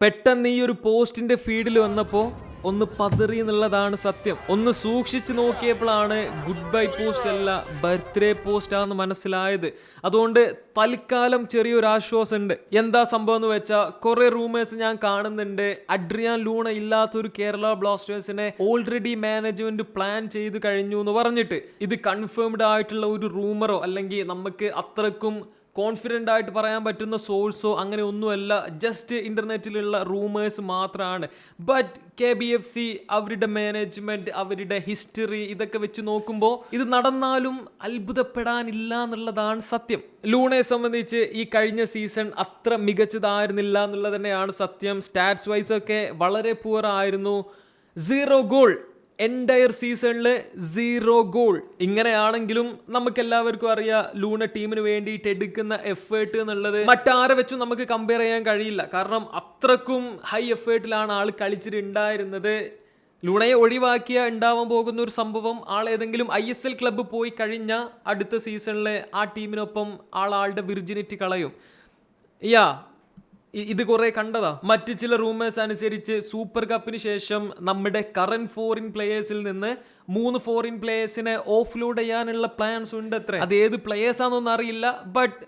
പെട്ടെന്ന് ഈ ഒരു പോസ്റ്റിന്റെ ഫീഡിൽ വന്നപ്പോൾ ഒന്ന് പതറി എന്നുള്ളതാണ് സത്യം. ഒന്ന് സൂക്ഷിച്ചു നോക്കിയപ്പോഴാണ് ഗുഡ് ബൈ പോസ്റ്റ് അല്ല ബർത്ത്ഡേ പോസ്റ്റ് ആണെന്ന് മനസ്സിലായത്. അതുകൊണ്ട് തൽക്കാലം ചെറിയൊരു ആശ്വാസമുണ്ട്. എന്താ സംഭവം എന്ന് വെച്ചാൽ കുറെ റൂമേഴ്സ് ഞാൻ കാണുന്നുണ്ട്. അഡ്രിയാൻ ലൂണ ഇല്ലാത്തൊരു കേരള ബ്ലാസ്റ്റേഴ്സിനെ ഓൾറെഡി മാനേജ്മെന്റ് പ്ലാൻ ചെയ്ത് കഴിഞ്ഞു എന്ന് പറഞ്ഞിട്ട്. ഇത് കൺഫേംഡ് ആയിട്ടുള്ള ഒരു റൂമറോ അല്ലെങ്കിൽ നമുക്ക് അത്രക്കും കോൺഫിഡൻ്റ് ആയിട്ട് പറയാൻ പറ്റുന്ന സോഴ്സോ അങ്ങനെ ഒന്നുമല്ല. ജസ്റ്റ് ഇന്റർനെറ്റിലുള്ള റൂമേഴ്സ് മാത്രമാണ്. ബട്ട് KBFC അവരുടെ മാനേജ്മെന്റ്, അവരുടെ ഹിസ്റ്ററി ഇതൊക്കെ വെച്ച് നോക്കുമ്പോൾ ഇത് നടന്നാലും അത്ഭുതപ്പെടാനില്ല എന്നുള്ളതാണ് സത്യം. ലൂണയെ സംബന്ധിച്ച് ഈ കഴിഞ്ഞ സീസൺ അത്ര മികച്ചതായിരുന്നില്ല എന്നുള്ളത് തന്നെയാണ് സത്യം. സ്റ്റാറ്റ്സ് വൈസ് ഒക്കെ വളരെ പുവർ ആയിരുന്നു. 0 ഗോൾ എൻറ്റയർ സീസണിൽ 0 ഗോൾ. ഇങ്ങനെയാണെങ്കിലും നമുക്ക് എല്ലാവർക്കും അറിയാം ലൂണ ടീമിന് വേണ്ടിയിട്ട് എടുക്കുന്ന എഫേർട്ട് എന്നുള്ളത് മറ്റാരെ വെച്ചും നമുക്ക് കമ്പയർ ചെയ്യാൻ കഴിയില്ല. കാരണം അത്രക്കും ഹൈ എഫേർട്ടിലാണ് ആൾ കളിച്ചിട്ടുണ്ടായിരുന്നത്. ലൂണയെ ഒഴിവാക്കിയ ഉണ്ടാവാൻ പോകുന്ന ഒരു സംഭവം, ആൾ ഏതെങ്കിലും ISL ക്ലബ്ബ് പോയി കഴിഞ്ഞാൽ അടുത്ത സീസണിൽ ആ ടീമിനൊപ്പം ആളുടെ വിർജിനിറ്റി കളയും. ഇത് കുറെ കണ്ടതാ. മറ്റു ചില റൂമേഴ്സ് അനുസരിച്ച് സൂപ്പർ കപ്പിന് ശേഷം നമ്മുടെ കറന്റ് ഫോറിൻ പ്ലേയേഴ്സിൽ നിന്ന് 3 ഫോറിൻ പ്ലേയേഴ്സിനെ ഓഫ്ലോഡ് ചെയ്യാനുള്ള പ്ലാൻസ് ഉണ്ട് അത്ര. അത് ഏത് പ്ലേയേഴ്സ് ആണെന്നൊന്നും അറിയില്ല. ബട്ട്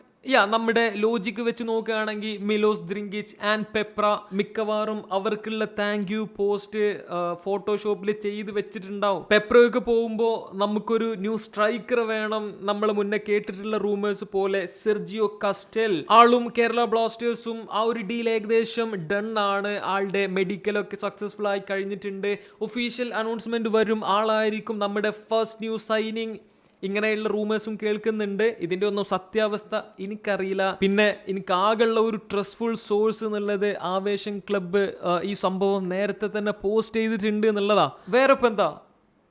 നമ്മുടെ ലോജിക്ക് വെച്ച് നോക്കുകയാണെങ്കിൽ മിലോസ് ദ്രിങ്കിച്ച് ആൻഡ് പെപ്ര മിക്കവാറും അവർക്കുള്ള താങ്ക് യു പോസ്റ്റ് ഫോട്ടോഷോപ്പിൽ ചെയ്ത് വെച്ചിട്ടുണ്ടാവും. പെപ്രയൊക്കെ പോകുമ്പോൾ നമുക്കൊരു ന്യൂ സ്ട്രൈക്കർ വേണം. നമ്മൾ മുന്നേ കേട്ടിട്ടുള്ള റൂമേഴ്സ് പോലെ സെർജിയോ കസ്റ്റൽ, ആളും കേരള ബ്ലാസ്റ്റേഴ്സും ആ ഒരു ഡീൽ ഏകദേശം ഡൺ ആണ്. ആളുടെ മെഡിക്കലൊക്കെ സക്സസ്ഫുൾ ആയി കഴിഞ്ഞിട്ടുണ്ട്. ഒഫീഷ്യൽ അനൗൺസ്മെന്റ് വരും, ആളായിരിക്കും നമ്മുടെ ഫസ്റ്റ് ന്യൂ സൈനിങ്. ഇങ്ങനെയുള്ള റൂമേഴ്സും കേൾക്കുന്നുണ്ട്. ഇതിൻ്റെ ഒന്നും സത്യാവസ്ഥ എനിക്കറിയില്ല. പിന്നെ എനിക്ക് ആകെയുള്ള ഒരു ട്രസ്റ്റ്ഫുൾ സോഴ്സ് എന്നുള്ളത് ആവേശം ക്ലബ്ബ് ഈ സംഭവം നേരത്തെ തന്നെ പോസ്റ്റ് ചെയ്തിട്ടുണ്ട് എന്നുള്ളതാ. വേറെ ഇപ്പം എന്താ,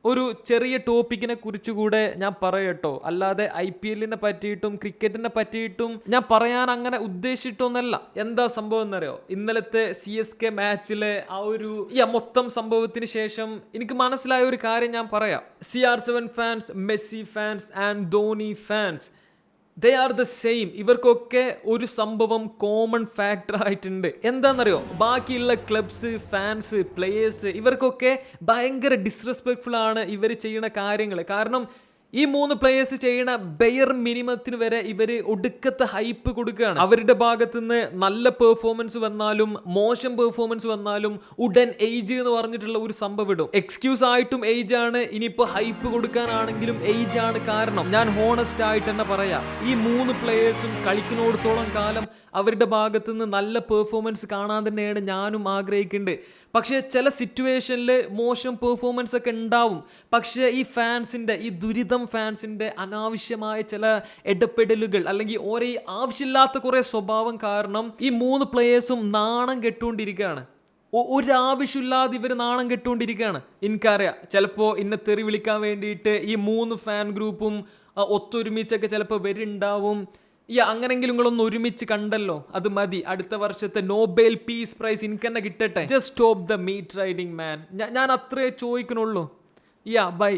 ഒരു ചെറിയ ടോപ്പിക്കിനെ കുറിച്ച് കൂടെ ഞാൻ പറയട്ടോ. അല്ലാതെ IPL പറ്റിയിട്ടും ക്രിക്കറ്റിനെ പറ്റിയിട്ടും ഞാൻ പറയാൻ അങ്ങനെ ഉദ്ദേശിച്ചിട്ടൊന്നല്ല. എന്താ സംഭവം എന്നറിയോ, ഇന്നലത്തെ CSK മാച്ചിലെ ആ ഒരു മൊത്തം സംഭവത്തിന് ശേഷം എനിക്ക് മനസ്സിലായ ഒരു കാര്യം ഞാൻ പറയാം. CR7 fans, Messi fans and Dhoni fans, they are the same. ഇവർക്കൊക്കെ ഒരു സംഭവം കോമൺ ഫാക്ടർ ആയിട്ടുണ്ട്. എന്താണെന്നറിയോ, ബാക്കിയുള്ള ക്ലബ്സ്, ഫാൻസ്, പ്ലേയേഴ്സ് ഇവർക്കൊക്കെ ഭയങ്കര ഡിസ്റെസ്പെക്ട്ഫുൾ ആണ് ഇവർ ചെയ്യുന്ന കാര്യങ്ങൾ. കാരണം ഈ 3 പ്ലേയേഴ്സ് ചെയ്യുന്ന ബെയർ മിനിമത്തിന് വരെ ഇവർ ഒടുക്കത്തെ ഹൈപ്പ് കൊടുക്കുകയാണ്. അവരുടെ ഭാഗത്തുനിന്ന് നല്ല പെർഫോമൻസ് വന്നാലും മോശം പെർഫോമൻസ് വന്നാലും ഉടൻ ഏജ് എന്ന് പറഞ്ഞിട്ടുള്ള ഒരു സംഭവം ഇടും. എക്സ്ക്യൂസ് ആയിട്ടും ഏജ് ആണ്, ഇനിയിപ്പോൾ ഹൈപ്പ് കൊടുക്കാനാണെങ്കിലും ഏജ് ആണ് കാരണം. ഞാൻ ഹോണസ്റ്റ് ആയിട്ട് തന്നെ പറയാം, ഈ 3 പ്ലേയേഴ്സും കളിക്കുന്നിടത്തോളം കാലം അവരുടെ ഭാഗത്തുനിന്ന് നല്ല പെർഫോമൻസ് കാണാൻ തന്നെയാണ് ഞാനും ആഗ്രഹിക്കുന്നുണ്ട്. പക്ഷേ ചില സിറ്റുവേഷനിൽ മോശം പെർഫോമൻസ് ഒക്കെ ഉണ്ടാവും. പക്ഷേ ഈ ഫാൻസിൻ്റെ, ഈ ദുരിതം ഫാൻസിൻ്റെ അനാവശ്യമായ ചില ഇടപെടലുകൾ അല്ലെങ്കിൽ ഓരോ ആവശ്യമില്ലാത്ത കുറേ സ്വഭാവം കാരണം ഈ 3 പ്ലേയേഴ്സും നാണം കെട്ടുകൊണ്ടിരിക്കുകയാണ്. ഒരാവശ്യമില്ലാതെ ഇവർ നാണം കെട്ടുകൊണ്ടിരിക്കുകയാണ്. എനിക്കറിയാം ചിലപ്പോൾ ഇന്നെ തെറി വിളിക്കാൻ വേണ്ടിയിട്ട് ഈ 3 ഫാൻ ഗ്രൂപ്പും ഒത്തൊരുമിച്ചൊക്കെ ചിലപ്പോൾ വരുന്നുണ്ടാവും. അങ്ങനെങ്കിലും നിങ്ങളൊന്ന് ഒരുമിച്ച് കണ്ടല്ലോ, അത് മതി. അടുത്ത വർഷത്തെ നോബൽ പീസ് പ്രൈസ് എനിക്ക് തന്നെ കിട്ടട്ടെ. Just stop the meat riding man. ഞാൻ അത്രേ ചോദിക്കണുള്ളൂ. ബൈ.